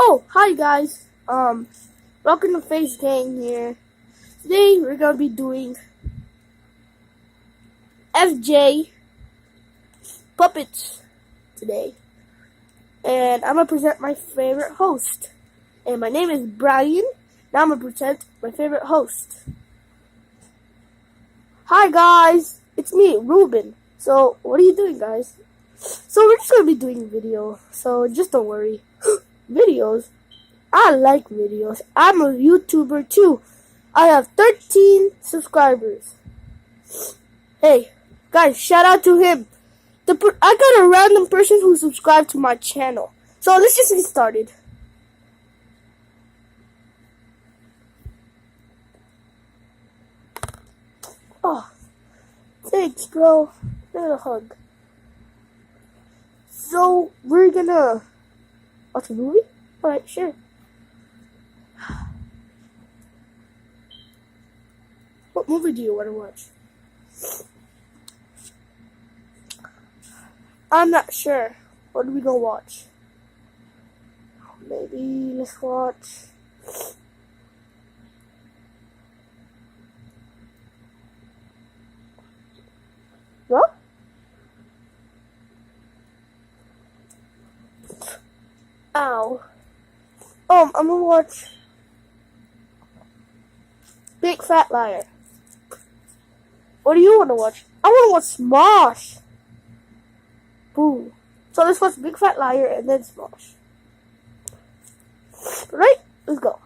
Oh, hi guys. Welcome to Face Gang here. Today we're gonna be doing FJ puppets today, and I'm gonna present my favorite host. And my name is Brian. Now I'm gonna present my favorite host. Hi guys, it's me, Ruben. So what are you doing, guys? So we're just gonna be doing video. So just don't worry. Videos. I like videos. I'm a YouTuber too. I have 13 subscribers. Hey, guys, shout out to him. I got a random person who subscribed to my channel. So let's just get started. Oh, thanks, bro. Give it a hug. So we're gonna watch a movie? Alright, sure. What movie do you want to watch? I'm not sure. What are we gonna watch? Maybe let's watch. What? Ow. I'm gonna watch Big Fat Liar. What do you want to watch? I want to watch Smosh. Boo. So let's watch Big Fat Liar and then Smosh. Right? Let's go.